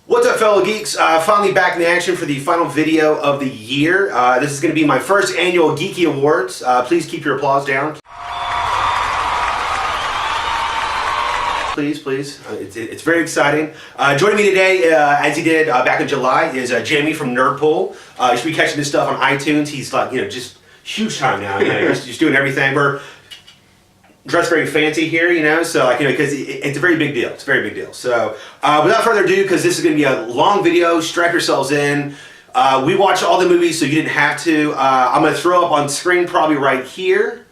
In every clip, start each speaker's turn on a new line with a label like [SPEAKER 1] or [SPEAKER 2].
[SPEAKER 1] What's up, fellow geeks? Finally back in the action for the final video of the year. This is going to be my first annual Geeky Awards. Please keep your applause down. Please, please. It's very exciting. Joining me today, as he did back in July, is Jamie from Nerdpool. You should be catching this stuff on iTunes. He's like, just huge time now. Just doing everything. We're dressed very fancy here, so because it's a very big deal. It's a very big deal. So without further ado, because this is going to be a long video, strap yourselves in. We watched all the movies, so you didn't have to. I'm going to throw up on screen probably right here.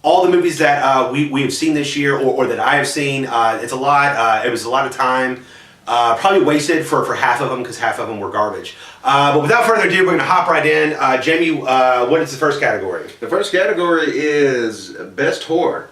[SPEAKER 1] All the movies that we have seen this year, or that I have seen. It's a lot. It was a lot of time. Probably wasted for half of them, because half of them were garbage. But without further ado, we're going to hop right in. Jamie, what is the first category?
[SPEAKER 2] The first category is Best Horror.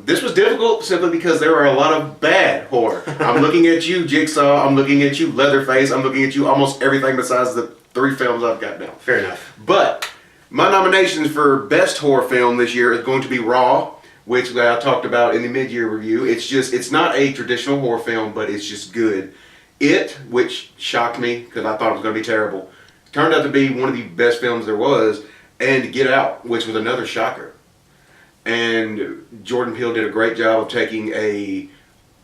[SPEAKER 2] This was difficult simply because there are a lot of bad horror. I'm looking at you, Jigsaw. I'm looking at you, Leatherface. I'm looking at you, almost everything besides the 3 films I've got down.
[SPEAKER 1] Fair enough.
[SPEAKER 2] But my nominations for Best Horror Film this year is going to be Raw, which I talked about in the mid-year review. It's not a traditional horror film, but it's just good. It, which shocked me because I thought it was going to be terrible, turned out to be one of the best films there was. And Get Out, which was another shocker. And Jordan Peele did a great job of taking a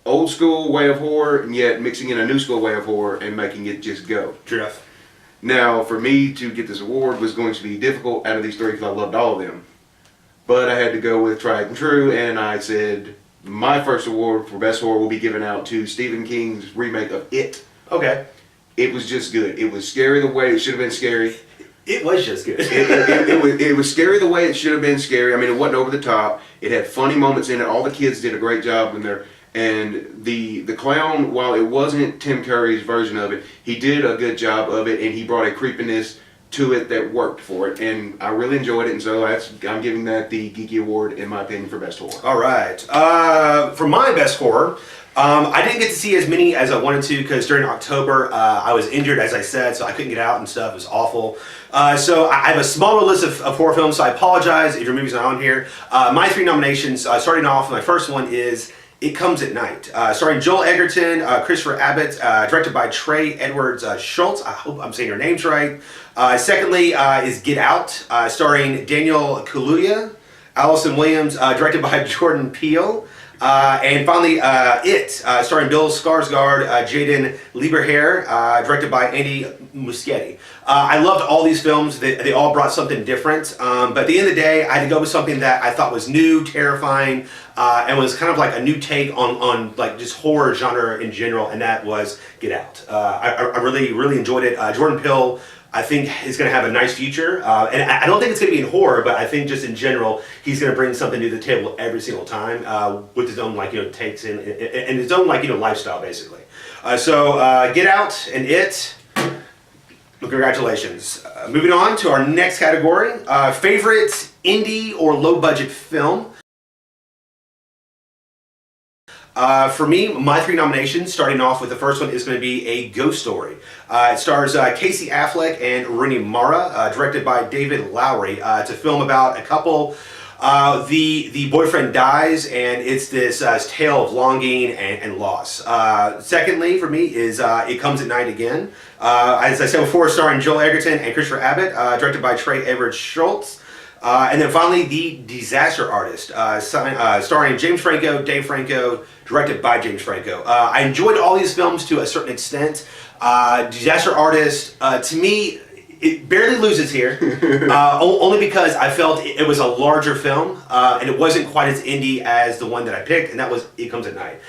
[SPEAKER 2] old school way of horror and yet mixing in a new school way of horror and making it just go.
[SPEAKER 1] True enough.
[SPEAKER 2] Now, for me to get this award was going to be difficult out of these 3 because I loved all of them. But I had to go with Tried and True, and I said my first award for Best Horror will be given out to Stephen King's remake of It.
[SPEAKER 1] Okay.
[SPEAKER 2] It was just good. It was scary the way it should have been scary.
[SPEAKER 1] It was just good.
[SPEAKER 2] It was scary the way it should have been scary. I mean, it wasn't over the top. It had funny moments in it. All the kids did a great job in there. And the clown, while it wasn't Tim Curry's version of it, he did a good job of it, and he brought a creepiness to it that worked for it, and I really enjoyed it, and so I'm giving that the Geeky Award, in my opinion, for Best Horror.
[SPEAKER 1] All right. For my Best Horror, I didn't get to see as many as I wanted to, because during October I was injured, as I said, so I couldn't get out and stuff. It was awful. So I have a smaller list of horror films, so I apologize if your movie's not on here. My 3 nominations, starting off, my first one is It Comes at Night, starring Joel Edgerton, Christopher Abbott, directed by Trey Edwards Schultz. I hope I'm saying your names right. Secondly is Get Out, starring Daniel Kaluuya, Allison Williams, directed by Jordan Peele. And finally, It, starring Bill Skarsgård, Jaden Lieberherr, directed by Andy Muschietti. I loved all these films. They all brought something different. But at the end of the day, I had to go with something that I thought was new, terrifying, and was kind of like a new take on like just horror genre in general, and that was Get Out. I really, really enjoyed it. Jordan Peele, I think, is going to have a nice future, and I don't think it's going to be in horror, but I think just in general, he's going to bring something to the table every single time with his own takes and his own lifestyle, basically. So Get Out and It. Congratulations. Moving on to our next category, favorite indie or low budget film. For me, my 3 nominations, starting off with the first one, is going to be A Ghost Story. It stars Casey Affleck and Rooney Mara, directed by David Lowery. It's a film about a couple. The boyfriend dies, and it's this tale of longing and loss. Secondly, for me, is It Comes at Night again. As I said before, starring Joel Edgerton and Christopher Abbott, directed by Trey Edwards Schultz. And then finally, The Disaster Artist, starring James Franco, Dave Franco, directed by James Franco. I enjoyed all these films to a certain extent. Disaster Artist, to me, it barely loses here, only because I felt it was a larger film, and it wasn't quite as indie as the one that I picked, and that was It Comes at Night.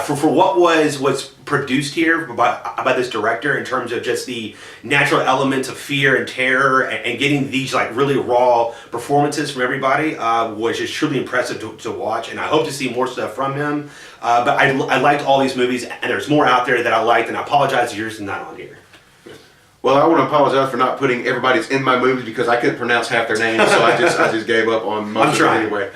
[SPEAKER 1] For what was produced here by this director in terms of just the natural elements of fear and terror, and getting these like really raw performances from everybody, was just truly impressive to watch, and I hope to see more stuff from him. But I liked all these movies, and there's more out there that I liked, and I apologize yours is not on here.
[SPEAKER 2] Well, I want to apologize for not putting everybody's in my movies because I couldn't pronounce half their names, so I just gave up on most of it anyway.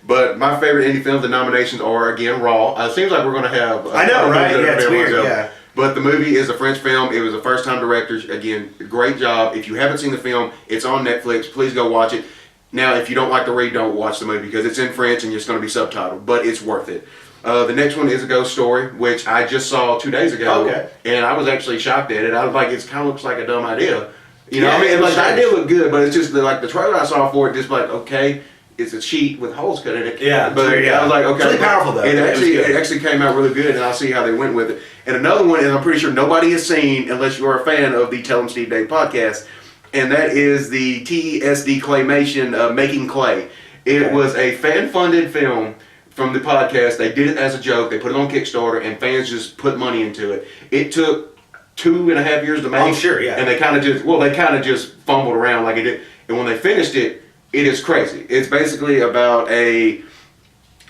[SPEAKER 2] But my favorite indie films, the nominations are again Raw. It seems like we're going to have.
[SPEAKER 1] I know, right? Yeah, it's weird. Yeah.
[SPEAKER 2] But the movie is a French film. It was a first-time director. Again, great job. If you haven't seen the film, it's on Netflix. Please go watch it. Now, if you don't like to read, don't watch the movie because it's in French and it's going to be subtitled. But it's worth it. The next one is A Ghost Story, which I just saw 2 days ago, and I was actually shocked at it. I was like, it kind of looks like a dumb idea. You know, I mean, like the idea looked good, but it's just like the trailer I saw for it, just like, okay, it's a sheet with holes cut in it.
[SPEAKER 1] Yeah,
[SPEAKER 2] but I was like, okay,
[SPEAKER 1] it's really powerful though.
[SPEAKER 2] It actually came out really good, and I'll see how they went with it. And another one, and I'm pretty sure nobody has seen unless you're a fan of the Tell 'em Steve Dave podcast, and that is the TESD claymation Making Clay. It was a fan-funded film. From the podcast, they did it as a joke. They put it on Kickstarter, and fans just put money into it. It took 2.5 years to make.
[SPEAKER 1] I'm sure, yeah.
[SPEAKER 2] And they kind of just fumbled around like it did. And when they finished it, it is crazy. It's basically about a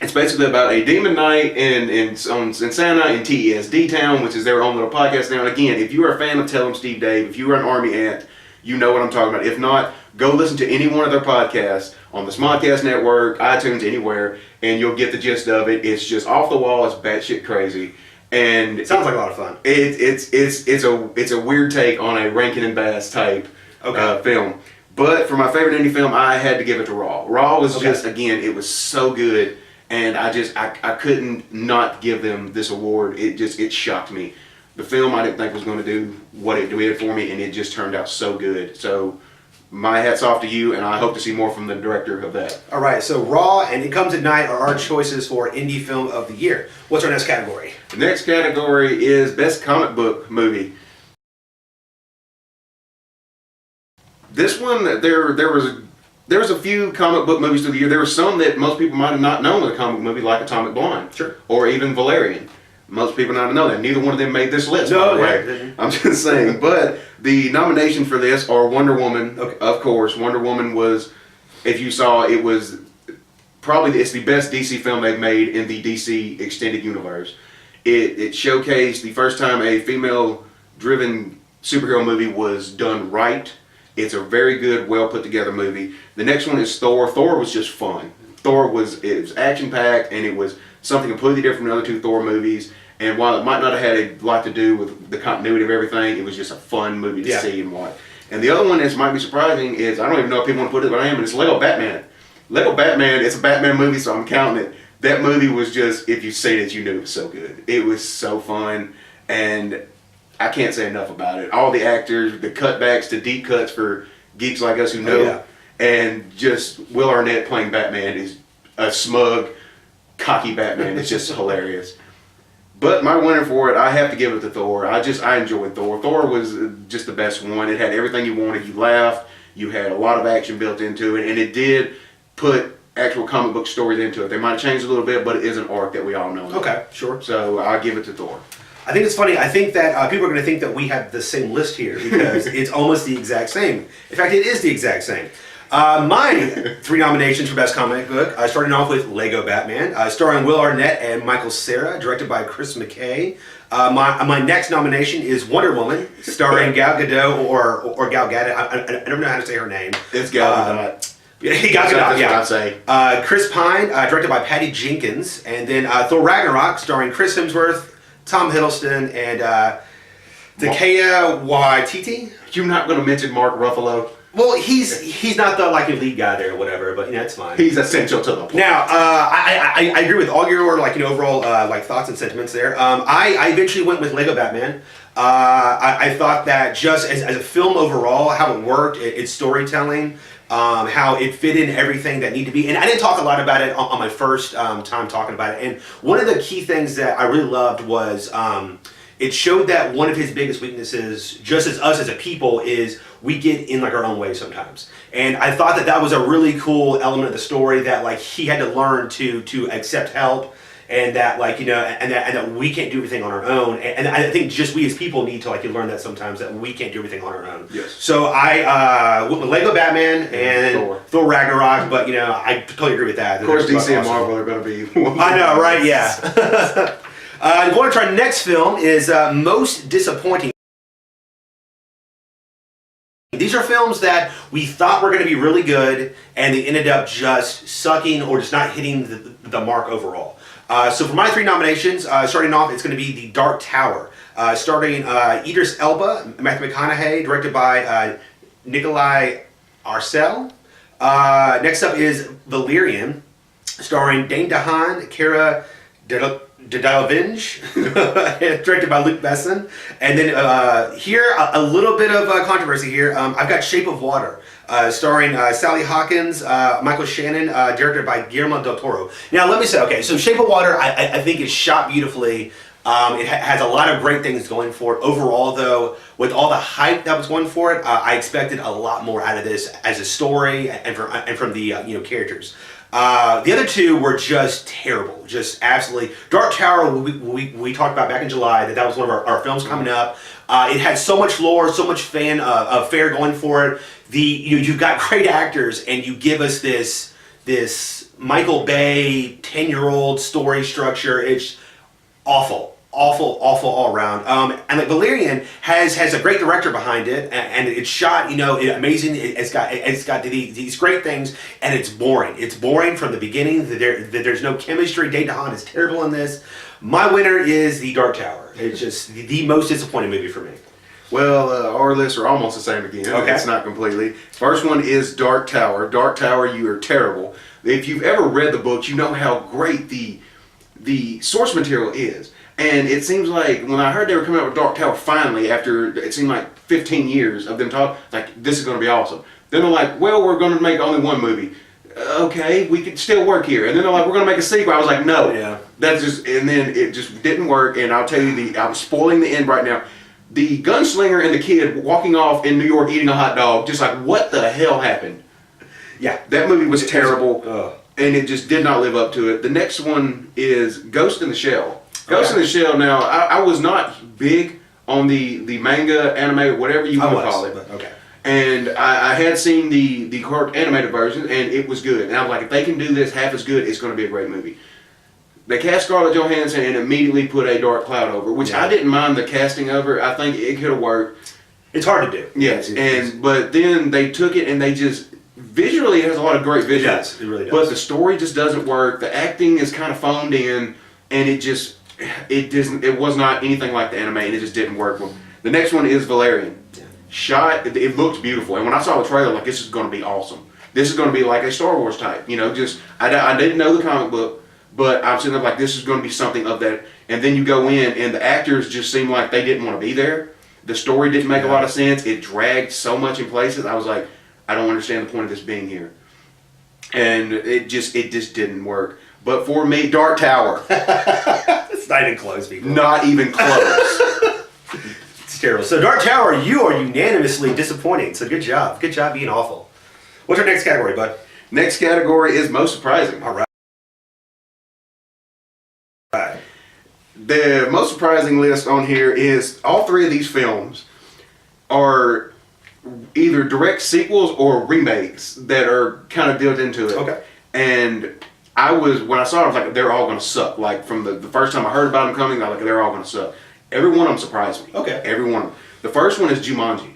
[SPEAKER 2] demon knight in Santa in TESD Town, which is their own little podcast now. And again, if you are a fan of Tell 'em Steve Dave, if you are an Army ant, you know what I'm talking about. If not, go listen to any one of their podcasts on the Smodcast Network, iTunes, anywhere, and you'll get the gist of it. It's just off the wall. It's batshit crazy, and
[SPEAKER 1] it sounds like a lot of fun.
[SPEAKER 2] It's a weird take on a Rankin and Bass type film. But for my favorite indie film, I had to give it to Raw. Raw was just, again, it was so good, and I couldn't not give them this award. It shocked me. The film I didn't think was going to do what it did for me, and it just turned out so good. So my hat's off to you, and I hope to see more from the director of that.
[SPEAKER 1] All right, so Raw and It Comes at Night are our choices for Indie Film of the Year. What's our next category?
[SPEAKER 2] The next category is Best Comic Book Movie. This one, there was a few comic book movies through the year. There were some that most people might have not known was a comic movie, like Atomic Blonde.
[SPEAKER 1] Sure.
[SPEAKER 2] Or even Valerian. Most people don't know that. Neither one of them made this list, by the way. I'm just saying. But the nomination for this are Wonder Woman, of course. Wonder Woman was, if you saw, it was probably, it's the best DC film they've made in the DC extended universe. It showcased the first time a female-driven superhero movie was done right. It's a very good, well put together movie. The next one is Thor. Thor was just fun. It was action-packed, and it was something completely different from the other two Thor movies. And while it might not have had a lot to do with the continuity of everything, it was just a fun movie to see and watch. And the other one that might be surprising is, I don't even know if people want to put it, but I am, but it's Lego Batman. Lego Batman, it's a Batman movie, so I'm counting it. That movie was just, if you seen it, you knew it was so good. It was so fun, and I can't say enough about it. All the actors, the cutbacks, the deep cuts for geeks like us who know, and just Will Arnett playing Batman is a smug, cocky Batman. It's just hilarious. But my winner for it, I have to give it to Thor. I enjoyed Thor. Thor was just the best one. It had everything you wanted. You laughed. You had a lot of action built into it, and it did put actual comic book stories into it. They might have changed a little bit, but it is an arc that we all know.
[SPEAKER 1] Okay, sure.
[SPEAKER 2] So I'll give it to Thor.
[SPEAKER 1] I think it's funny. I think that people are going to think that we have the same list here because it's almost the exact same. In fact, it is the exact same. My 3 nominations for Best Comic Book, starting off with Lego Batman, starring Will Arnett and Michael Cera, directed by Chris McKay. My next nomination is Wonder Woman, starring Gal Gadot or Gal Gadot. I don't know how to say her name.
[SPEAKER 2] It's Gal Gadot.
[SPEAKER 1] Gal Gadot, yeah.
[SPEAKER 2] That's what I say.
[SPEAKER 1] Chris Pine, directed by Patty Jenkins, and then Thor Ragnarok, starring Chris Hemsworth, Tom Hiddleston, and Taika Waititi.
[SPEAKER 2] You're not going to mention Mark Ruffalo?
[SPEAKER 1] Well, he's not the lead guy there or whatever, but it's fine.
[SPEAKER 2] He's essential to the plot.
[SPEAKER 1] Now, I agree with all your overall thoughts and sentiments there. I eventually went with Lego Batman. I thought that just as a film overall, how it worked, its storytelling, how it fit in everything that needed to be. And I didn't talk a lot about it on my first time talking about it. And one of the key things that I really loved was it showed that one of his biggest weaknesses, just as us as a people, is we get in like our own way sometimes. And I thought that that was a really cool element of the story, that like he had to learn to accept help, and that like, you know, and that we can't do everything on our own. And I think just we as people need to like learn that sometimes, that we can't do everything on our own.
[SPEAKER 2] Yes.
[SPEAKER 1] So I went with Lego Batman and Thor Ragnarok, but you know, I totally agree with that.
[SPEAKER 2] Of course, DC and Marvel are going to be.
[SPEAKER 1] I know, right? Yeah. Going to our next film is most disappointing. These are films that we thought were going to be really good, and they ended up just sucking or just not hitting the mark overall. So for my 3 nominations, starting off, it's going to be The Dark Tower, starring Idris Elba, Matthew McConaughey, directed by Nikolai Arcel. Next up is Valerian, starring Dane DeHaan, Cara Delevingne, directed by Luc Besson. And then here, a little bit of controversy here. I've got Shape of Water, starring Sally Hawkins, Michael Shannon, directed by Guillermo del Toro. Now, let me say, okay, so Shape of Water, I think is shot beautifully. It has a lot of great things going for it. Overall, though, with all the hype that was going for it, I expected a lot more out of this as a story and from the characters. The other 2 were just terrible, just absolutely. Dark Tower, we talked about back in July that was one of our films coming up. It had so much lore, so much fare going for it. You've got great actors, and you give us this Michael Bay 10-year-old story structure. It's awful all around. And like Valerian has a great director behind it, and it's shot, amazing. It's got these great things, and it's boring. It's boring from the beginning. There's no chemistry. Dane DeHaan is terrible in this. My winner is The Dark Tower. It's just the most disappointing movie for me.
[SPEAKER 2] Well, our lists are almost the same again.
[SPEAKER 1] Okay.
[SPEAKER 2] It's not completely. First one is Dark Tower. Dark Tower, you are terrible. If you've ever read the books, you know how great the source material is. And it seems like when I heard they were coming out with Dark Tower finally, after it seemed like 15 years of them talking, like, this is going to be awesome. Then they're like, well, we're going to make only one movie. Okay, we could still work here. And then they're like, we're going to make a sequel. I was like, no.
[SPEAKER 1] Yeah.
[SPEAKER 2] That's just, and then it just didn't work. And I'll tell you, I'm spoiling the end right now. The gunslinger and the kid walking off in New York eating a hot dog, just like, what the hell happened?
[SPEAKER 1] Yeah.
[SPEAKER 2] That movie was terrible, and it just did not live up to it. The next one is Ghost in the Shell. Ghost in the Shell, now, I was not big on the manga, anime, whatever you want to call it.
[SPEAKER 1] But okay.
[SPEAKER 2] And I had seen the animated version, and it was good. And I was like, if they can do this half as good, it's going to be a great movie. They cast Scarlett Johansson and immediately put a dark cloud over, which I didn't mind the casting of her. I think it could have worked.
[SPEAKER 1] It's hard to do.
[SPEAKER 2] Yes, but then they took it and they just, visually it has a lot of great visuals.
[SPEAKER 1] It does, it really does.
[SPEAKER 2] But the story just doesn't work. The acting is kind of phoned in, and it was not anything like the anime, and it just didn't work. The next one is Valerian. Yeah. Shot, it looked beautiful, and when I saw the trailer, like, this is going to be awesome. This is going to be like a Star Wars type, just, I didn't know the comic book, but I was sitting there like, this is going to be something of that. And then you go in, and the actors just seemed like they didn't want to be there. The story didn't make a lot of sense. It dragged so much in places. I was like, I don't understand the point of this being here. And it just didn't work. But for me, Dark Tower.
[SPEAKER 1] It's not even close, people.
[SPEAKER 2] Not even close.
[SPEAKER 1] It's terrible. So Dark Tower, you are unanimously disappointing. So good job. Good job being awful. What's our next category, bud?
[SPEAKER 2] Next category is most surprising.
[SPEAKER 1] All right.
[SPEAKER 2] The most surprising list on here is all 3 of these films are either direct sequels or remakes that are kind of built into it.
[SPEAKER 1] Okay.
[SPEAKER 2] And when I saw it, I was like, they're all going to suck. Like, from the first time I heard about them coming, I was like, they're all going to suck. Every one of them surprised me.
[SPEAKER 1] Okay.
[SPEAKER 2] Every one of them. The first one is Jumanji.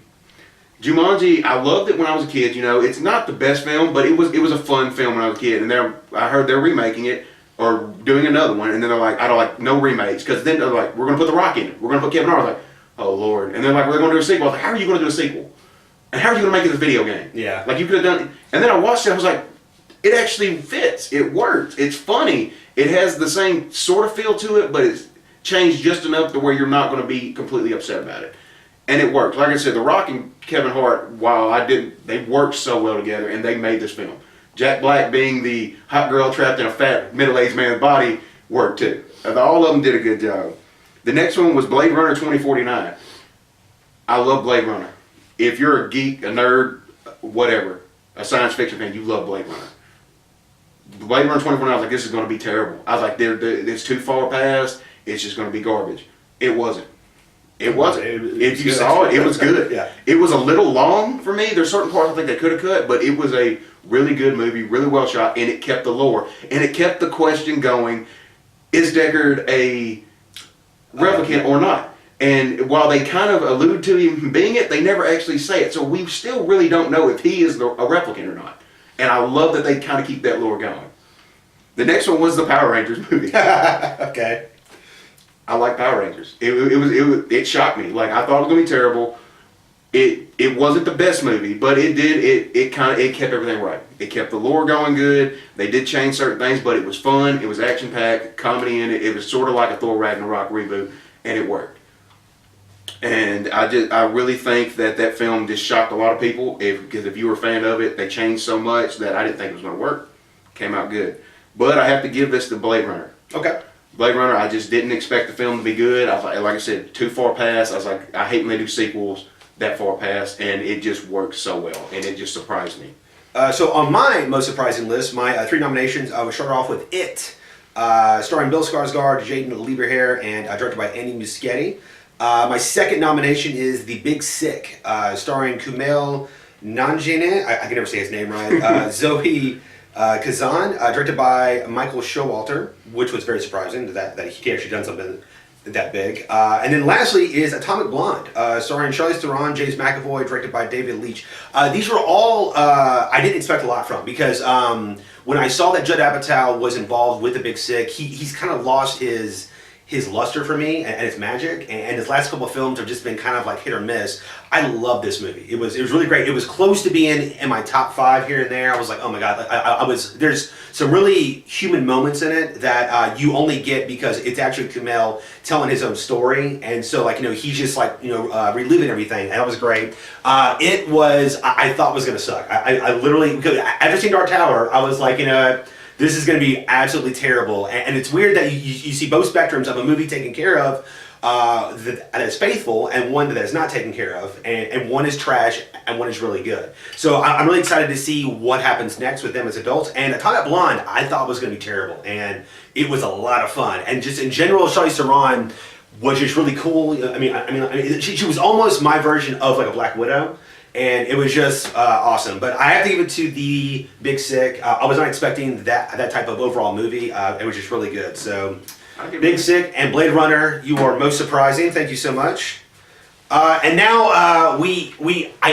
[SPEAKER 2] Jumanji, I loved it when I was a kid. It's not the best film, but it was a fun film when I was a kid. And I heard they're remaking it or doing another one, and then they're like, I don't like no remakes, because then they're like, we're going to put The Rock in it. We're going to put Kevin Hart. I was like, oh Lord. And they're like, we're going to do a sequel. I was like, how are you going to do a sequel? And how are you going to make it a video game?
[SPEAKER 1] Yeah.
[SPEAKER 2] Like, you could have done it. And then I watched it, I was like, it actually fits. It works. It's funny. It has the same sort of feel to it, but it's changed just enough to where you're not going to be completely upset about it. And it works. Like I said, The Rock and Kevin Hart, they worked so well together, and they made this film. Jack Black being the hot girl trapped in a fat middle-aged man's body worked too. All of them did a good job. The next one was Blade Runner 2049. I love Blade Runner. If you're a geek, a nerd, whatever, a science fiction fan, you love Blade Runner. Blade Runner 2049, I was like, this is going to be terrible. I was like, it's too far past. It's just going to be garbage. It wasn't. It wasn't. If you saw it, it was good.
[SPEAKER 1] Yeah.
[SPEAKER 2] It was a little long for me. There's certain parts I think they could have cut, but it was a really good movie, really well shot, and it kept the lore. And it kept the question going, is Deckard a replicant or not? And while they kind of allude to him being it, they never actually say it. So we still really don't know if he is a replicant or not. And I love that they kind of keep that lore going. The next one was the Power Rangers movie.
[SPEAKER 1] Okay.
[SPEAKER 2] I like Power Rangers. It shocked me. Like, I thought it was gonna be terrible. It wasn't the best movie, but it kept everything right. It kept the lore going good. They did change certain things, but it was fun. It was action packed, comedy in it. It was sort of like a Thor Ragnarok reboot, and it worked. And I really think that film just shocked a lot of people. Because if you were a fan of it, they changed so much that I didn't think it was gonna work. Came out good, but I have to give this to Blade Runner.
[SPEAKER 1] Okay.
[SPEAKER 2] Blade Runner, I just didn't expect the film to be good. I was like I said, too far past. I was like, I hate when they do sequels that far past, and it just worked so well, and it just surprised me.
[SPEAKER 1] So on my most surprising list, my 3 nominations, I would start off with It, starring Bill Skarsgård, Jaden Lieberherr, and directed by Andy Muschietti. My second nomination is The Big Sick, starring Kumail Nanjiani, I can never say his name right, Zoe Kazan, directed by Michael Showalter, which was very surprising that he actually done something that big. And then lastly is Atomic Blonde, starring Charlize Theron, James McAvoy, directed by David Leitch. These were all I didn't expect a lot from, because when I saw that Judd Apatow was involved with The Big Sick, he's kind of lost his luster for me and his magic, and his last couple of films have just been kind of like hit or miss. I love this movie. It was really great. It was close to being in my top 5 here and there. I was like, oh my god, there's some really human moments in it that you only get because it's actually Kumail telling his own story, and so he's just reliving everything, and that was great. It was, I thought was gonna suck. I literally, because after seeing Dark Tower, I was like, this is going to be absolutely terrible. And it's weird that you see both spectrums of a movie taken care of that is faithful, and one that is not taken care of. And one is trash, and one is really good. So I'm really excited to see what happens next with them as adults. And Atomic Blonde, I thought was going to be terrible. And it was a lot of fun. And just in general, Charlize Theron was just really cool. I mean, she was almost my version of like a Black Widow. And it was just awesome. But I have to give it to The Big Sick. I was not expecting that type of overall movie. It was just really good. So, Big Sick and Blade Runner, you are most surprising. Thank you so much. And now I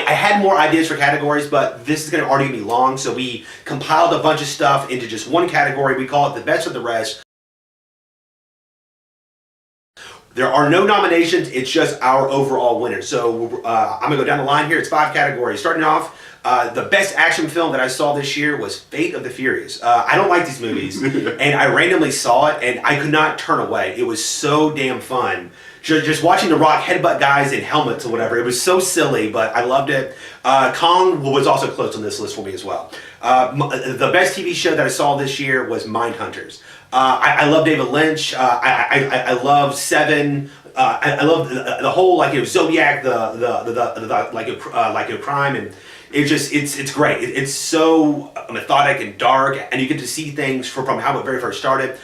[SPEAKER 1] had more ideas for categories, but this is going to already be long. So we compiled a bunch of stuff into just one category. We call it the best of the rest. There are no nominations, it's just our overall winner. So I'm going to go down the line here. It's 5 categories. Starting off, the best action film that I saw this year was Fate of the Furious. I don't like these movies, and I randomly saw it, and I could not turn away. It was so damn fun. Just watching The Rock headbutt guys in helmets or whatever. It was so silly, but I loved it. Kong was also close on this list for me as well. The best TV show that I saw this year was Mindhunters. I love David Lynch. I love Seven. I love the whole Zodiac, the crime, and it's great. It's so methodic and dark, and you get to see things from how it very first started.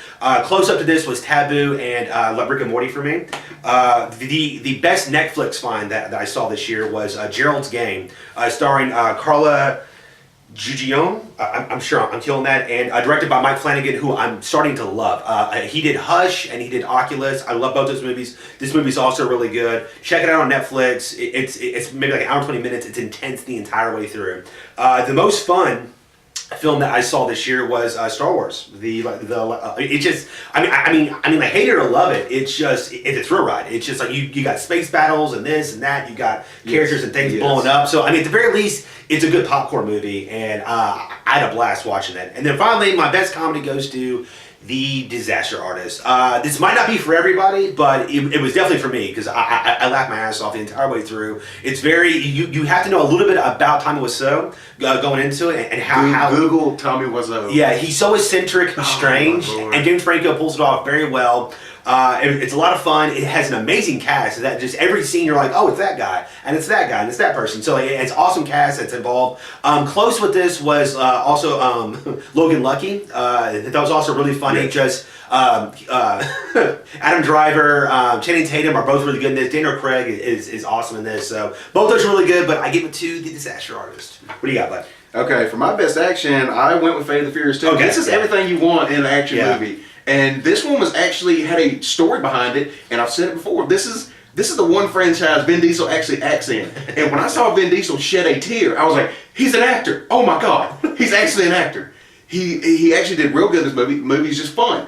[SPEAKER 1] Close up to this was Taboo and Rick and Morty for me. The best Netflix find that I saw this year was Gerald's Game, starring Carla Gugino, I'm sure I'm killing that, and directed by Mike Flanagan, who I'm starting to love. He did Hush and he did Oculus. I love both those movies. This movie's also really good. Check it out on Netflix. It's maybe like an hour and 20 minutes. It's intense the entire way through. The most fun film that I saw this year was Star Wars. I hate it or love it. It's a thrill ride. It's just like you got space battles and this and that. You got characters and things blowing up. So at the very least, it's a good popcorn movie, and I had a blast watching it. And then finally, my best comedy goes to The Disaster Artist. This might not be for everybody, but it was definitely for me, because I laughed my ass off the entire way through. It's very, you have to know a little bit about Tommy Wiseau going into it, and how
[SPEAKER 2] Google Tommy Wiseau.
[SPEAKER 1] Yeah, he's so eccentric, strange, and James Franco pulls it off very well. It's a lot of fun. It has an amazing cast. That just every scene you're like, oh, it's that guy, and it's that guy, and it's that person. So it's awesome cast that's involved. Close with this was also Logan Lucky. That was also really funny.
[SPEAKER 2] Yes.
[SPEAKER 1] Just Adam Driver, Channing Tatum are both really good in this. Daniel Craig is awesome in this. So both those are really good. But I give it to the Disaster Artist. What do you got, bud?
[SPEAKER 2] Okay, for my best action, I went with Fate of the Furious 2.
[SPEAKER 1] Okay,
[SPEAKER 2] This is everything you want in an action
[SPEAKER 1] Yeah.
[SPEAKER 2] movie. And this one was actually had a story behind it, and I've said it before. This is the one franchise Vin Diesel actually acts in. And when I saw Vin Diesel shed a tear, I was like, he's an actor. Oh my God, he's actually an actor. He actually did real good in this movie. The movie's just fun.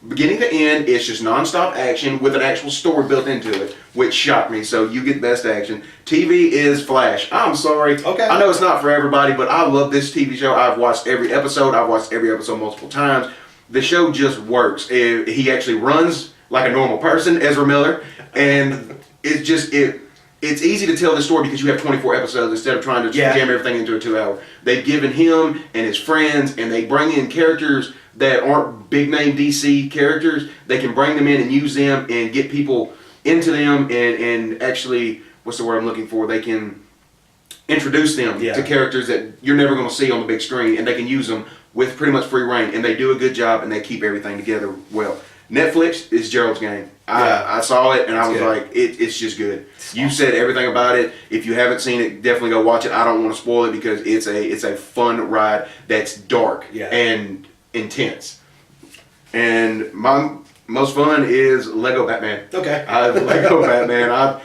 [SPEAKER 2] Beginning to end, it's just non-stop action with an actual story built into it, which shocked me. So you get best action. TV is Flash. I'm sorry.
[SPEAKER 1] Okay.
[SPEAKER 2] I know it's not for everybody, but I love this TV show. I've watched every episode. I've watched every episode multiple times. The show just works. He actually runs like a normal person, Ezra Miller, and it's just It's easy to tell the story because you have 24 episodes instead of trying to jam everything into a 2 hour. They've given him and his friends, and they bring in characters that aren't big name DC characters. They can bring them in and use them and get people into them and actually, what's the word I'm looking for? They can introduce them to characters that you're never going to see on the big screen, and they can use them with pretty much free reign, and they do a good job, and they keep everything together well. Netflix is Gerald's Game. I saw it, and I was like, it's just good. You said everything about it. If you haven't seen it, definitely go watch it. I don't want to spoil it because it's a fun ride that's dark and intense. And my most fun is Lego Batman.
[SPEAKER 1] Okay.
[SPEAKER 2] Lego Batman.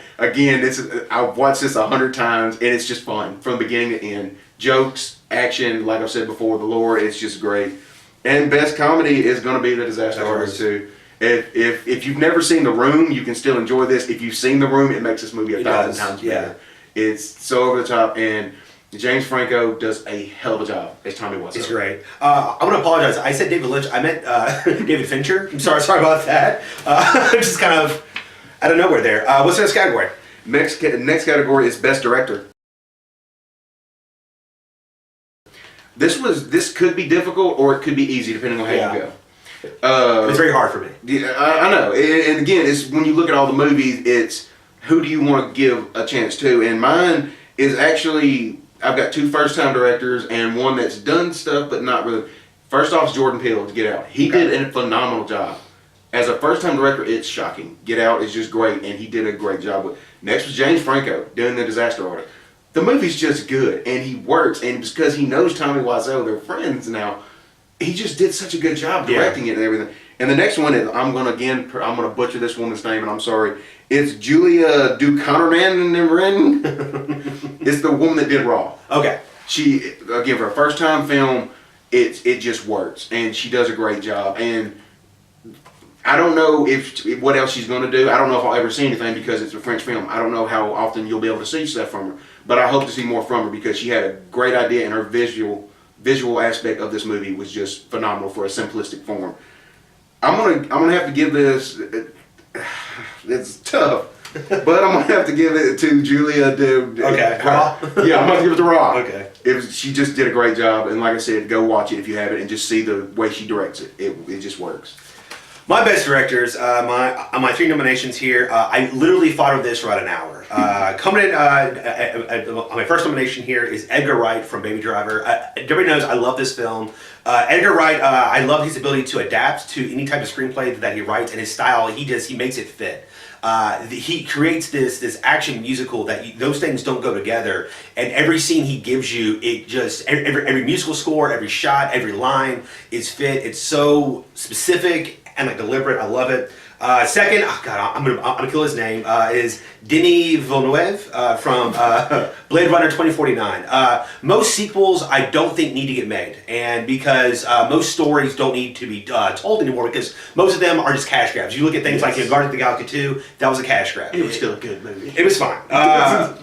[SPEAKER 2] I've watched this 100 times, and it's just fun from beginning to end. Jokes, action, like I've said before, the lore, it's just great. And best comedy is going to be The Disaster Artist too. If you've never seen The Room, you can still enjoy this. If you've seen The Room, it makes this movie 1,000 times better. It's so over the top, and James Franco does a hell of a job as Tommy Wiseau.
[SPEAKER 1] It's great. I'm going to apologize. I said David Lynch. I meant David Fincher. I'm sorry about that. Just kind of out of nowhere there. What's the next category?
[SPEAKER 2] Next category is Best Director. This could be difficult or it could be easy depending on how you go.
[SPEAKER 1] It's very hard for me.
[SPEAKER 2] Yeah, I know. And again, it's when you look at all the movies, it's who do you want to give a chance to? And mine is actually, I've got 2 first-time directors and one that's done stuff but not really. First off is Jordan Peele to Get Out. He did a phenomenal job. As a first-time director, it's shocking. Get Out is just great, and he did a great job with. Next was James Franco doing The Disaster Artist. The movie's just good, and he works, and because he knows Tommy Wiseau, they're friends now, he just did such a good job directing it and everything. And the next one is, I'm gonna butcher this woman's name, and I'm sorry. It's Julia Ducournau. It's the woman that did Raw.
[SPEAKER 1] Okay.
[SPEAKER 2] She, again, for a first-time film, it just works, and she does a great job. And I don't know what else she's going to do. I don't know if I'll ever see anything because it's a French film. I don't know how often you'll be able to see stuff from her, but I hope to see more from her because she had a great idea, and her visual aspect of this movie was just phenomenal for a simplistic form. I'm gonna have to give this. It's tough, but I'm gonna have to give it to Julia.
[SPEAKER 1] Okay. Raw.
[SPEAKER 2] Yeah, I'm gonna give it to Raw.
[SPEAKER 1] Okay.
[SPEAKER 2] She just did a great job, and like I said, go watch it if you haven't, and just see the way she directs it. It just works.
[SPEAKER 1] My best directors, my 3 nominations here, I literally thought of this for about an hour. Coming in, my first nomination here is Edgar Wright from Baby Driver. Everybody knows I love this film. Edgar Wright, I love his ability to adapt to any type of screenplay that he writes, and his style, he makes it fit. He creates this action musical that those things don't go together, and every scene he gives you, it just every musical score, every shot, every line is fit. It's so specific and deliberate. I love it. Second, I'm gonna kill his name. Is Denis Villeneuve from Blade Runner 2049. Most sequels I don't think need to get made, and because most stories don't need to be told anymore because most of them are just cash grabs. You look at things like Guardians of the Galaxy 2, that was a cash grab.
[SPEAKER 2] It was still a good movie.
[SPEAKER 1] It was fine.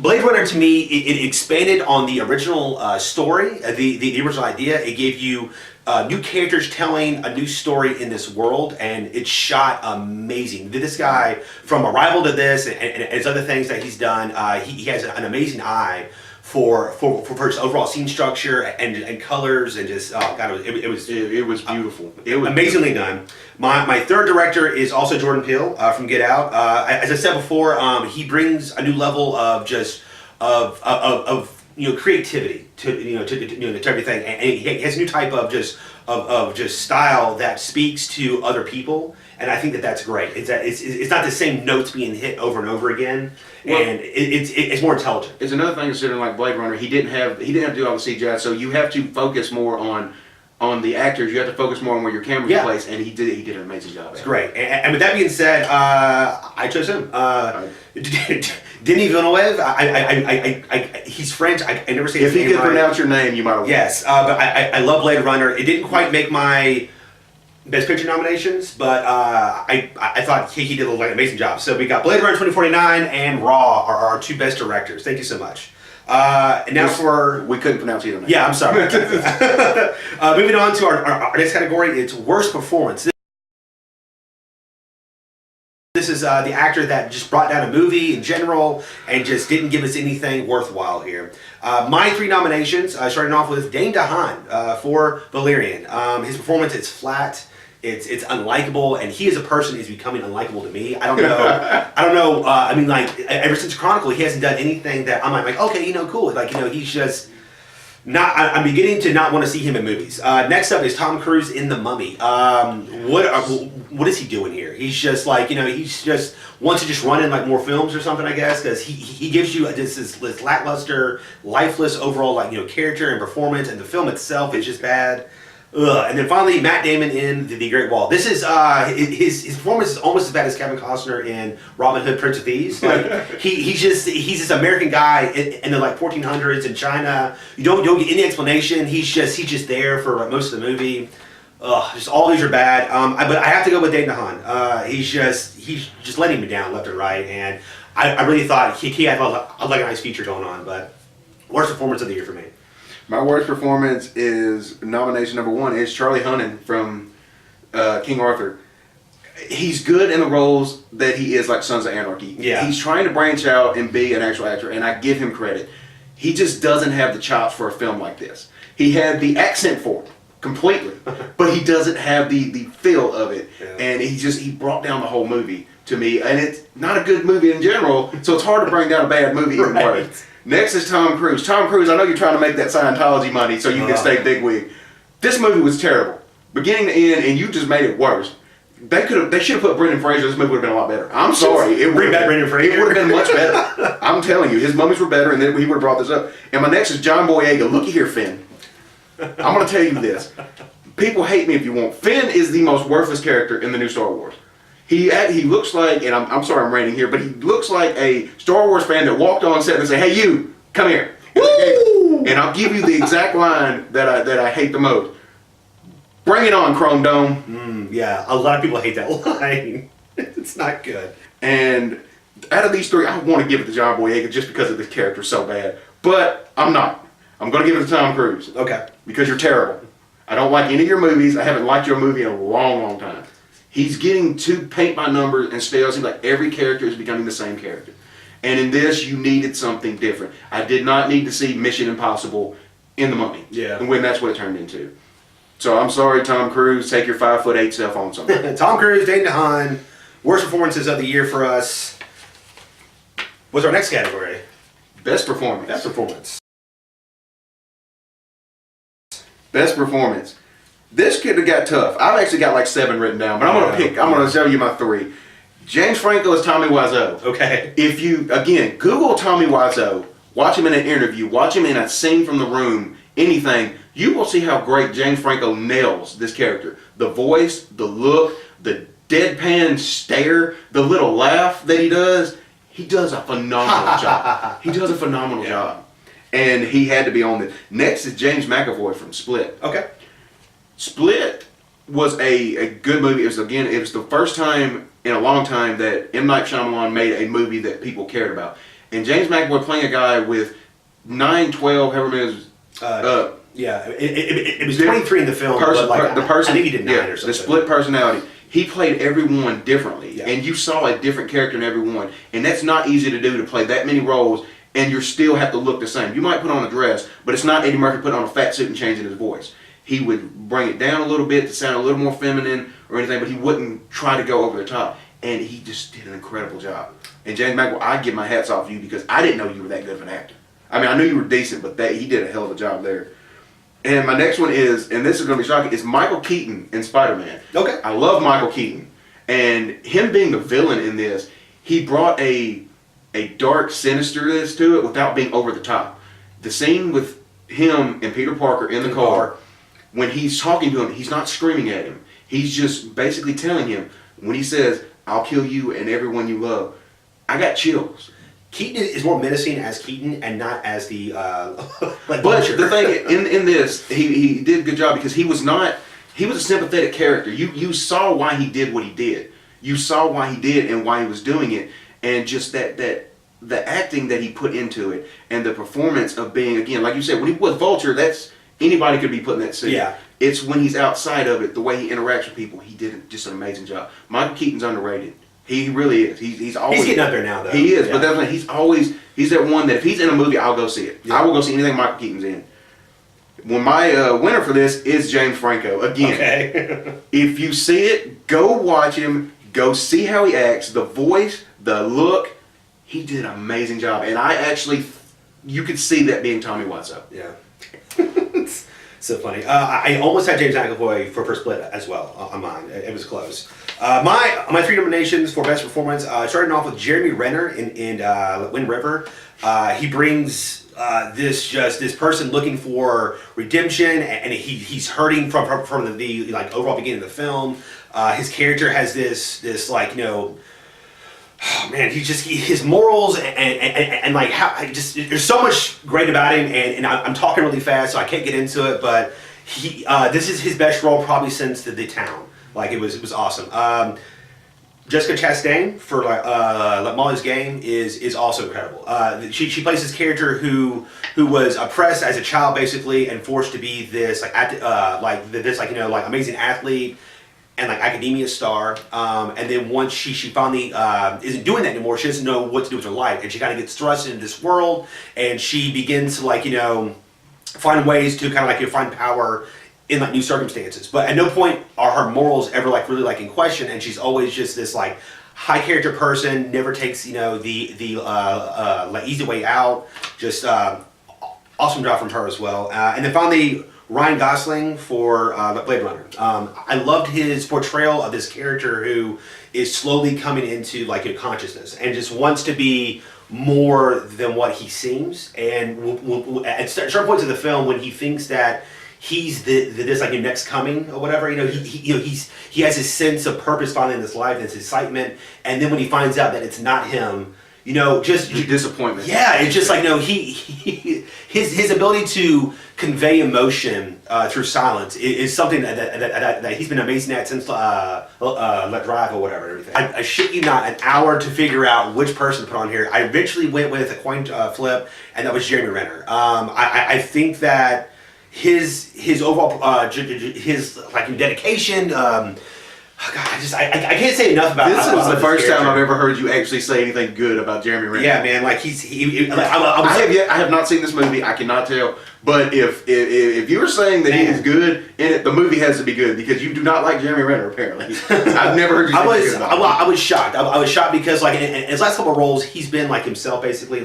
[SPEAKER 1] Blade Runner to me, it expanded on the original story, the original idea. It gave you new characters telling a new story in this world, and it's shot amazing. This guy, from Arrival to this, and his other things that he's done, he has an amazing eye for its overall scene structure and colors and just oh god, it was
[SPEAKER 2] beautiful. It was
[SPEAKER 1] amazingly done. My third director is also Jordan Peele from Get Out. As I said before, he brings a new level of just of creativity to everything, and he has a new type of just style that speaks to other people, and I think that's great. It's not the same notes being hit over and over again, and it's more intelligent.
[SPEAKER 2] It's another thing considering like Blade Runner, he didn't have to do all the CGI, so you have to focus more on the actors. You have to focus more on where your camera's placed, and he did an amazing job.
[SPEAKER 1] It's great. And with that being said, I chose him. Denis Villeneuve. He's French. I never say his name right.
[SPEAKER 2] If he could pronounce your name, you might have.
[SPEAKER 1] Yes, but I love Blade Runner. It didn't quite make my Best Picture nominations, but I thought he did an amazing job. So we got Blade Runner 2049 and Raw are our two best directors. Thank you so much. And now
[SPEAKER 2] we couldn't pronounce either name.
[SPEAKER 1] Yeah, I'm sorry. Moving on to our next category, it's worst performance. This is the actor that just brought down a movie in general and just didn't give us anything worthwhile here. My three nominations, starting off with Dane DeHaan for Valerian. His performance is flat. It's unlikable, and he as a person is becoming unlikable to me. I don't know. I mean, like ever since Chronicle, he hasn't done anything that I'm like, okay, cool. Like, he's just not. I'm beginning to not want to see him in movies. Next up is Tom Cruise in The Mummy. What is he doing here? He's just like, he's just wants to just run in like more films or something, I guess, because he gives you this lackluster, lifeless overall character and performance, and the film itself is just bad. Ugh. And then finally, Matt Damon in The Great Wall. This is his performance is almost as bad as Kevin Costner in Robin Hood, Prince of Thieves. Like he's this American guy in the 1400s in China. You don't get any explanation. He's just there for most of the movie. Just all these are bad. But I have to go with Dane DeHaan. He's just letting me down left and right, and I really thought he had a nice feature going on. But worst performance of the year for me.
[SPEAKER 2] My worst performance is nomination number one is Charlie Hunnam from King Arthur. He's good in the roles that he is, like Sons of Anarchy.
[SPEAKER 1] Yeah. He's
[SPEAKER 2] trying to branch out and be an actual actor, and I give him credit. He just doesn't have the chops for a film like this. He had the accent for it completely, but he doesn't have the feel of it. Yeah. And he brought down the whole movie to me, and it's not a good movie in general, so it's hard to bring down a bad movie even worse. Next is Tom Cruise. Tom Cruise, I know you're trying to make that Scientology money so you can stay bigwig. This movie was terrible, beginning to end, and you just made it worse. They should have put Brendan Fraser. This movie would have been a lot better. I'm sorry.
[SPEAKER 1] Bring back Brendan Fraser.
[SPEAKER 2] It would have been much better. I'm telling you, his mummies were better, and then he would have brought this up. And my next is John Boyega. Looky here, Finn. I'm going to tell you this. People hate me if you want. Finn is the most worthless character in the new Star Wars. He looks like, and I'm sorry I'm ranting here, but he looks like a Star Wars fan that walked on set and said, "Hey, you, come here." Woo! And I'll give you the exact line that I hate the most. Bring it on, Chrome Dome.
[SPEAKER 1] Yeah, a lot of people hate that line. It's not good.
[SPEAKER 2] And out of these three, I want to give it to John Boyega just because of this character so bad. But I'm not. I'm going to give it to Tom Cruise.
[SPEAKER 1] Okay.
[SPEAKER 2] Because you're terrible. I don't like any of your movies. I haven't liked your movie in a long, long time. He's getting too paint by numbers and stale. It seems like every character is becoming the same character. And in this, you needed something different. I did not need to see Mission Impossible in The Mummy.
[SPEAKER 1] Yeah.
[SPEAKER 2] And when that's what it turned into. So I'm sorry, Tom Cruise. Take your 5'8" self on something.
[SPEAKER 1] Tom Cruise, Dane DeHaan, worst performances of the year for us. What's our next category?
[SPEAKER 2] Best performance.
[SPEAKER 1] Best performance.
[SPEAKER 2] Best performance. This could have got tough. I've actually got like 7 written down, but I'm going to tell you my 3. James Franco is Tommy Wiseau.
[SPEAKER 1] Okay.
[SPEAKER 2] If you, again, Google Tommy Wiseau, watch him in an interview, watch him in a scene from The Room, anything, you will see how great James Franco nails this character. The voice, the look, the deadpan stare, the little laugh that he does a phenomenal job. He does a phenomenal job. And he had to be on this. Next is James McAvoy from Split.
[SPEAKER 1] Okay.
[SPEAKER 2] Split was a good movie. It was the first time in a long time that M. Night Shyamalan made a movie that people cared about. And James McAvoy playing a guy with 9, 12, however many it was,
[SPEAKER 1] yeah, it was 23 in the film, but like, I think he did 9 or something.
[SPEAKER 2] The split personality. He played everyone differently, and you saw a different character in everyone. And that's not easy to do, to play that many roles and you still have to look the same. You might put on a dress, but it's not Eddie Murphy putting on a fat suit and changing his voice. He would bring it down a little bit to sound a little more feminine or anything, but he wouldn't try to go over the top. And he just did an incredible job. And James McAvoy, I give my hats off to you because I didn't know you were that good of an actor. I mean, I knew you were decent, but he did a hell of a job there. And my next one is, and this is going to be shocking, is Michael Keaton in Spider-Man.
[SPEAKER 1] Okay.
[SPEAKER 2] I love Michael Keaton. And him being the villain in this, he brought a dark sinisterness to it without being over the top. The scene with him and Peter Parker in the car, when he's talking to him, he's not screaming at him. He's just basically telling him, when he says, "I'll kill you and everyone you love," I got chills.
[SPEAKER 1] Keaton is more menacing as Keaton and not as the
[SPEAKER 2] But the thing in this, he did a good job because he was a sympathetic character. You saw why he did what he did. You saw why he did and why he was doing it, and just that the acting that he put into it and the performance of being, again, like you said, when he was Vulture, that's anybody could be put in that suit.
[SPEAKER 1] Yeah.
[SPEAKER 2] It's when he's outside of it, the way he interacts with people, he did just an amazing job. Michael Keaton's underrated. He really is. He's always...
[SPEAKER 1] He's getting up there now, though.
[SPEAKER 2] He is, but that's like, he's that one that if he's in a movie, I'll go see it. Yeah. I will go see anything Michael Keaton's in. Well, my winner for this is James Franco. Again, okay. If you see it, go watch him. Go see how he acts. The voice, the look, he did an amazing job. And you could see that being Tommy Wiseau.
[SPEAKER 1] Yeah. So funny. I almost had James McAvoy for Split as well on mine. It was close. My 3 nominations for best performance, starting off with Jeremy Renner in Wind River. He brings this person looking for redemption, and he's hurting from the like overall beginning of the film. His character has this like, you know, oh man, his morals and like how there's so much great about him, and I'm talking really fast, so I can't get into it. But this is his best role probably since the Town. Like it was awesome. Jessica Chastain for Molly's Game is also incredible. She plays this character who was oppressed as a child basically and forced to be this amazing athlete and like academia star, and then once she finally isn't doing that anymore, she doesn't know what to do with her life, and she kind of gets thrust into this world, and she begins to find ways to kind of find power in like new circumstances. But at no point are her morals ever really in question, and she's always just this like high character person, never takes the easy way out. Just awesome job from her as well. And then finally, Ryan Gosling for Blade Runner. I loved his portrayal of this character who is slowly coming into like a consciousness and just wants to be more than what he seems. And at certain points of the film, when he thinks that he's this like next coming or whatever, he has his sense of purpose finally in this life, and his excitement. And then when he finds out that it's not him, just
[SPEAKER 2] disappointment.
[SPEAKER 1] Yeah, it's just like his ability to convey emotion through silence is something that he's been amazing at since Let Drive or whatever. Everything. I shit you not, an hour to figure out which person to put on here. I eventually went with a coin flip, and that was Jeremy Renner. I think that his overall his dedication. Oh God, I can't say enough about
[SPEAKER 2] this. Is the first time I've ever heard you actually say anything good about Jeremy Renner.
[SPEAKER 1] Yeah, man, like
[SPEAKER 2] I have not seen this movie. I cannot tell. But if you were saying that he is good in it, the movie has to be good because you do not like Jeremy Renner. Apparently, I've never heard you say good about him.
[SPEAKER 1] I was shocked. I was shocked because in his last couple of roles, he's been like himself basically.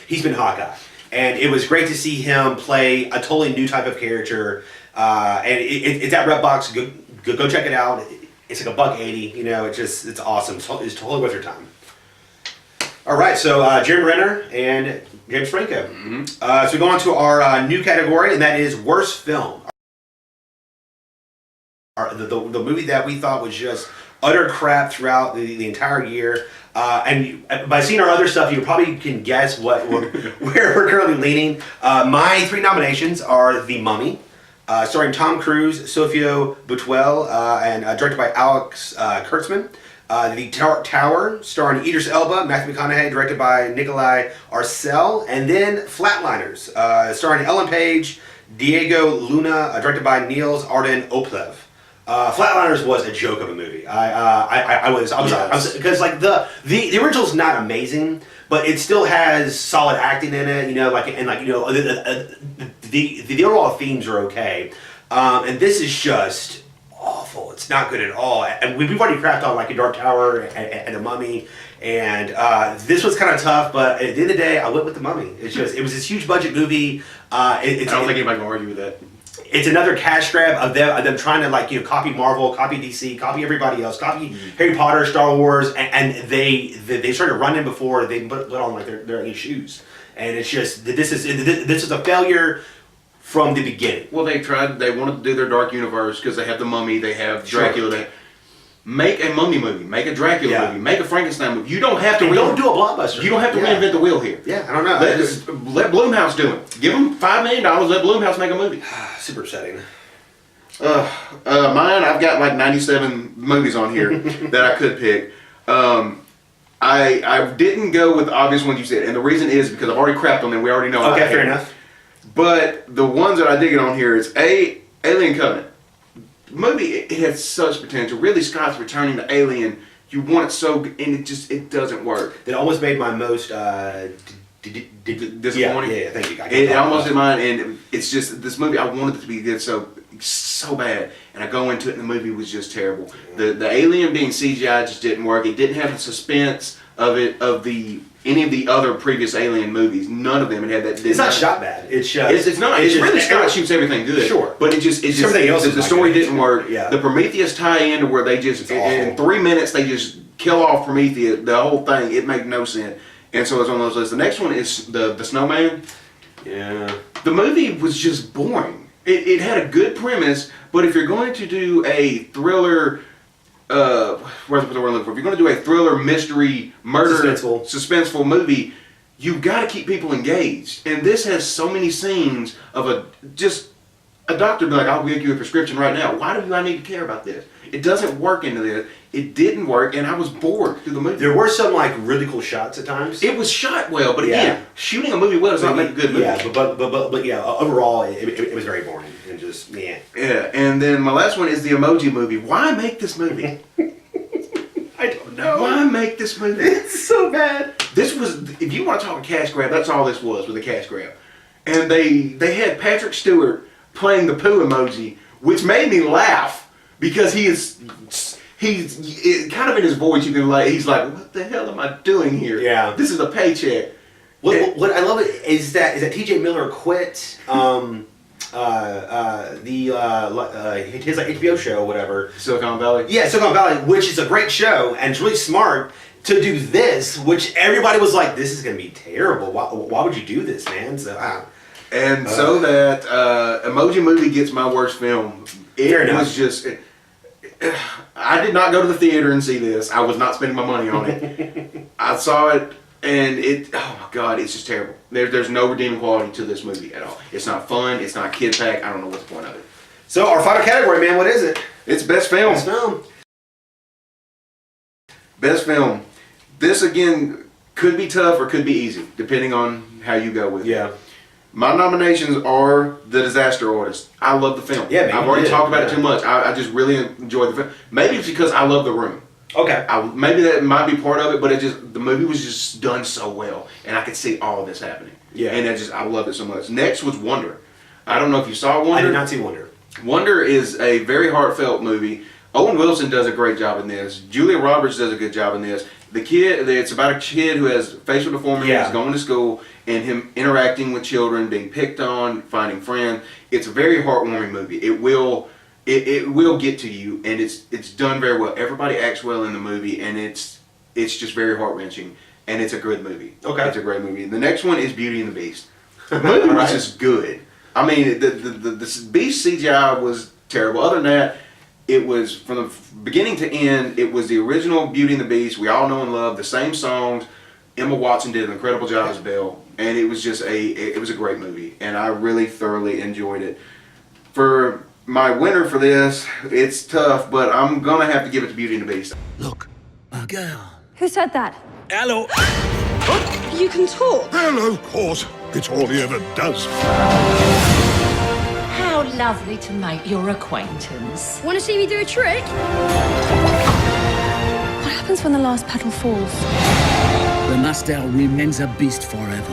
[SPEAKER 1] He's been Hawkeye, and it was great to see him play a totally new type of character. And it's at Redbox. Go check it out. It's like $1.80, it's awesome. It's totally worth your time. All right, so Jeremy Renner and James Franco. Mm-hmm. So we go on to our new category, and that is worst film. The movie that we thought was just utter crap throughout the entire year. And by seeing our other stuff, you probably can guess where we're currently leaning. My 3 nominations are The Mummy, starring Tom Cruise, Sofia Boutella, and directed by Alex Kurtzman. The Tower, starring Idris Elba, Matthew McConaughey, directed by Nikolai Arcel. And then Flatliners, starring Ellen Page, Diego Luna, directed by Niels Arden Oplev. Flatliners was a joke of a movie. I was because like the original's not amazing, but it still has solid acting in it. The overall themes are okay, and this is just awful. It's not good at all. And we've already crapped on like a Dark Tower and a Mummy, and this was kind of tough. But at the end of the day, I went with the Mummy. It was this huge budget movie.
[SPEAKER 2] I don't think anybody can argue with that.
[SPEAKER 1] It's another cash grab of them trying to copy Marvel, copy DC, copy everybody else, copy Harry Potter, Star Wars, and they started running before they put on like their own shoes. And it's just this is a failure from the beginning.
[SPEAKER 2] Well, they wanted to do their dark universe because they have the Mummy, they have Dracula.
[SPEAKER 1] Sure.
[SPEAKER 2] Make a Mummy movie, make a Dracula movie, make a Frankenstein movie. You don't have to.
[SPEAKER 1] Don't do a blockbuster.
[SPEAKER 2] You don't have to reinvent the wheel here.
[SPEAKER 1] Yeah, I don't know.
[SPEAKER 2] Let Blumhouse do it. Give them $5 million. Let Blumhouse make a movie.
[SPEAKER 1] Super upsetting.
[SPEAKER 2] Mine, I've got like 97 movies on here that I could pick. I didn't go with the obvious ones you said, and the reason is because I've already crapped on them. We already know.
[SPEAKER 1] Okay, fair enough.
[SPEAKER 2] But the ones that I did get on here is Alien Covenant. Movie, it has such potential. Ridley Scott's returning to Alien. You want it so good, and it doesn't work.
[SPEAKER 1] It almost made my most
[SPEAKER 2] disappointing.
[SPEAKER 1] Yeah, thank you.
[SPEAKER 2] It almost did mine, and it's just this movie. I wanted it to be good so bad, and I go into it, and the movie was just terrible. The alien being CGI just didn't work. It didn't have the suspense of any of the other previous Alien movies. None of them had that.
[SPEAKER 1] It's not shot bad. It's just
[SPEAKER 2] it's not. It's really Scott shoots everything good.
[SPEAKER 1] Sure,
[SPEAKER 2] but everything else. The story didn't work. Yeah. The Prometheus tie-in to where they just in 3 minutes they just kill off Prometheus. The whole thing, it made no sense. And so it's on those lists. The next one is the Snowman.
[SPEAKER 1] Yeah.
[SPEAKER 2] The movie was just boring. It had a good premise, but if you're going to do a thriller. Where's the word I'm looking for? If you're going to do a thriller, mystery, murder, suspenseful movie, you've got to keep people engaged. And this has so many scenes of a doctor be like, I'll give you a prescription right now. Why do I need to care about this? It doesn't work into this. It didn't work, and I was bored through the movie.
[SPEAKER 1] There were some really cool shots at times.
[SPEAKER 2] It was shot well, but again, shooting a movie well does not make a good movie.
[SPEAKER 1] Yeah, but yeah, overall, it was very boring and just
[SPEAKER 2] Yeah, and then my last one is the Emoji Movie. Why make this movie?
[SPEAKER 1] I don't know.
[SPEAKER 2] Why make this movie?
[SPEAKER 1] It's so bad.
[SPEAKER 2] This was, if you want to talk a cash grab, that's all this was a cash grab. And they had Patrick Stewart playing the poo emoji, which made me laugh because he's kind of in his voice. You can he's like, what the hell am I doing here?
[SPEAKER 1] Yeah,
[SPEAKER 2] this is a paycheck.
[SPEAKER 1] What I love is that T.J. Miller quit his HBO show or whatever.
[SPEAKER 2] Silicon Valley.
[SPEAKER 1] Yeah, Silicon Valley, which is a great show and it's really smart to do this, which everybody was like, this is going to be terrible. Why would you do this, man? So
[SPEAKER 2] so that Emoji Movie gets my worst film. It was just. I did not go to the theater and see this. I was not spending my money on it. I saw it, and oh my God, it's just terrible. There's no redeeming quality to this movie at all. It's not fun. It's not kid pack. I don't know what's the point of it.
[SPEAKER 1] So our final category, man, what is it?
[SPEAKER 2] It's best film.
[SPEAKER 1] Best film.
[SPEAKER 2] Best film. This again could be tough or could be easy, depending on how you go with it.
[SPEAKER 1] Yeah.
[SPEAKER 2] My nominations are The Disaster Artist. I love the film.
[SPEAKER 1] Yeah, man,
[SPEAKER 2] I've already talked about it too much. I just really enjoyed the film. Maybe it's because I love The Room.
[SPEAKER 1] Okay.
[SPEAKER 2] Maybe that might be part of it, but the movie was just done so well, and I could see all of this happening.
[SPEAKER 1] Yeah.
[SPEAKER 2] And I loved it so much. Next was Wonder. I don't know if you saw Wonder.
[SPEAKER 1] I did not see Wonder.
[SPEAKER 2] Wonder is a very heartfelt movie. Owen Wilson does a great job in this. Julia Roberts does a good job in this. It's about a kid who has facial deformities, going to school, and him interacting with children, being picked on, finding friends. It's a very heartwarming movie. It will get to you, and it's done very well. Everybody acts well in the movie, and it's just very heart-wrenching, and it's a good movie.
[SPEAKER 1] Okay.
[SPEAKER 2] It's a great movie. The next one is Beauty and the Beast. The movie was just good. I mean, the Beast CGI was terrible. Other than that, it was, from the beginning to end, it was the original Beauty and the Beast. We all know and love the same songs. Emma Watson did an incredible job as Belle, and it was just it was a great movie, and I really thoroughly enjoyed it. For my winner for this, it's tough, but I'm gonna have to give it to Beauty and the Beast.
[SPEAKER 3] Look, a girl.
[SPEAKER 4] Who said that?
[SPEAKER 3] Hello.
[SPEAKER 4] You can talk.
[SPEAKER 3] Hello, of course. It's all he ever does.
[SPEAKER 5] How lovely to make your acquaintance.
[SPEAKER 4] Want to see me do a trick? What happens when the last petal falls?
[SPEAKER 6] the master remains a beast forever.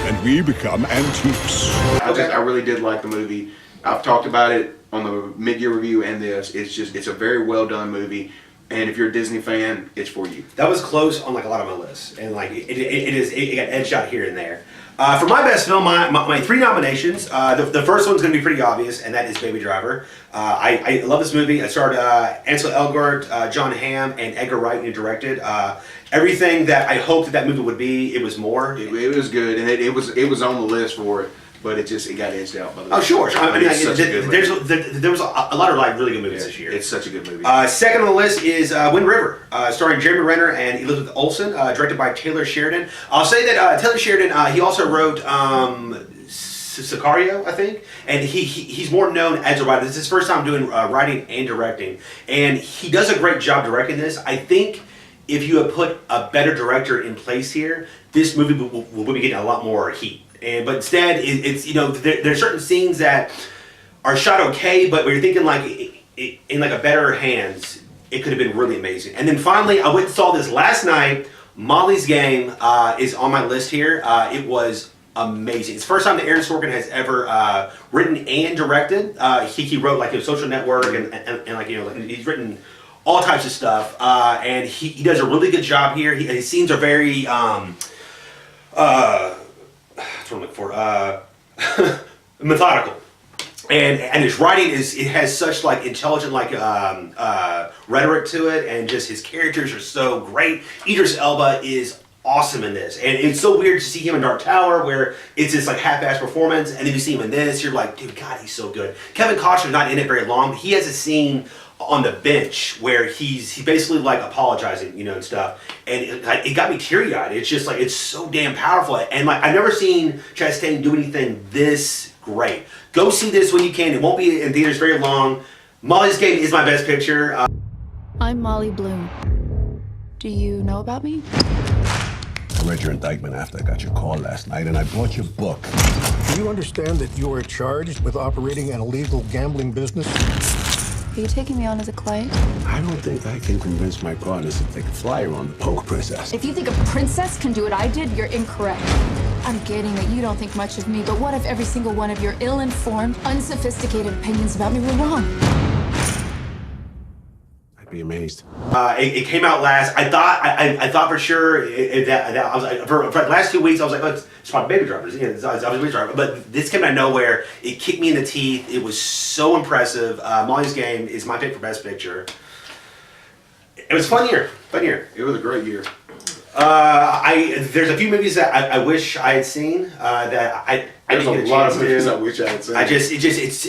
[SPEAKER 3] And we become antiques.
[SPEAKER 2] I really did like the movie. I've talked about it on the mid-year review and this. It's a very well done movie. And if you're a Disney fan, it's for you.
[SPEAKER 1] That was close on like a lot of my lists, and like it got edged out here and there. For my best film, my 3 nominations. The first one's going to be pretty obvious, and that is Baby Driver. I love this movie. I starred Ansel Elgort, John Hamm, and Edgar Wright, who directed. Everything that I hoped that movie would be, it was more.
[SPEAKER 2] It was good, and it was on the list for it. But it got edged out by the.
[SPEAKER 1] Oh sure, I mean, there was a lot of like really good movies this year.
[SPEAKER 2] It's such a good movie.
[SPEAKER 1] Second on the list is Wind River, starring Jeremy Renner and Elizabeth Olsen, directed by Taylor Sheridan. I'll say that Taylor Sheridan, he also wrote Sicario, I think, and he's more known as a writer. This is his first time doing writing and directing, and he does a great job directing this. I think if you had put a better director in place here, this movie will be getting a lot more heat. But instead, it's there are certain scenes that are shot okay, but when you're thinking like in like a better hands, it could have been really amazing. And then finally, I went and saw this last night. Molly's Game is on my list here. It was amazing. It's the first time that Aaron Sorkin has ever written and directed. He wrote like a Social Network and like he's written all types of stuff, and he does a really good job here. His scenes are very that's what I'm looking for. Methodical, and his writing has such like intelligent like rhetoric to it, and just his characters are so great. Idris Elba is awesome in this, and it's so weird to see him in Dark Tower where it's this like half-assed performance, and then you see him in this, you're like, dude, God, he's so good. Kevin Costner's not in it very long, but he has a scene on the bench where he's basically like apologizing, and stuff, and it got me teary-eyed. It's just like, it's so damn powerful, and like I've never seen Chastain do anything this great. Go see this when you can. It won't be in theaters very long. Molly's Game is my best picture.
[SPEAKER 4] I'm Molly Bloom. Do you know about me?
[SPEAKER 3] I read your indictment after I got your call last night, and I bought your book.
[SPEAKER 7] Do you understand that you are charged with operating an illegal gambling business?
[SPEAKER 4] Are you taking me on as a client?
[SPEAKER 3] I don't think I can convince my partners to take a flyer on the poker princess.
[SPEAKER 8] If you think a princess can do what I did, you're incorrect. I'm getting that you don't think much of me, but what if every single one of your ill-informed, unsophisticated opinions about me were wrong?
[SPEAKER 3] I'd be amazed.
[SPEAKER 1] It came out last. I thought for sure that I was like, for the last 2 weeks I was like, oh, it's probably Baby Driver. It's Baby Driver. But this came out of nowhere. It kicked me in the teeth. It was so impressive. Molly's Game is my pick for Best Picture. It was a fun year.
[SPEAKER 2] It was a great year.
[SPEAKER 1] There's a few movies that I wish I had seen that I
[SPEAKER 2] There's
[SPEAKER 1] didn't
[SPEAKER 2] a
[SPEAKER 1] get
[SPEAKER 2] lot
[SPEAKER 1] chance
[SPEAKER 2] of
[SPEAKER 1] to
[SPEAKER 2] movies
[SPEAKER 1] do.
[SPEAKER 2] I wish I had seen.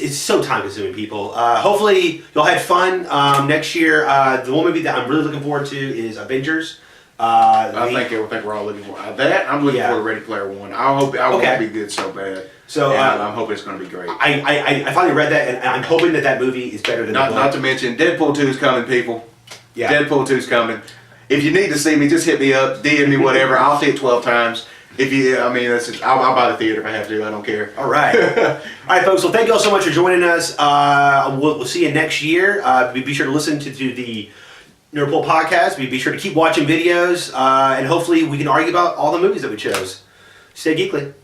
[SPEAKER 1] It's so time consuming, people. Hopefully y'all had fun next year. The one movie that I'm really looking forward to is Avengers.
[SPEAKER 2] I think we're all looking for that. I'm looking for Ready Player One. I hope it be good so bad.
[SPEAKER 1] So
[SPEAKER 2] I'm hoping it's going to be great.
[SPEAKER 1] I finally read that, and I'm hoping that movie is better than the book.
[SPEAKER 2] Not to mention Deadpool 2 is coming, people.
[SPEAKER 1] Yeah.
[SPEAKER 2] Deadpool 2 is coming. If you need to see me, just hit me up, DM me, whatever. I'll see it 12 times. I'll buy the theater if I have to. I don't care.
[SPEAKER 1] All right. All right, folks. Well, thank you all so much for joining us. We'll see you next year. Be sure to listen to the Nerdpool podcast. Be sure to keep watching videos, and hopefully we can argue about all the movies that we chose. Stay geekly.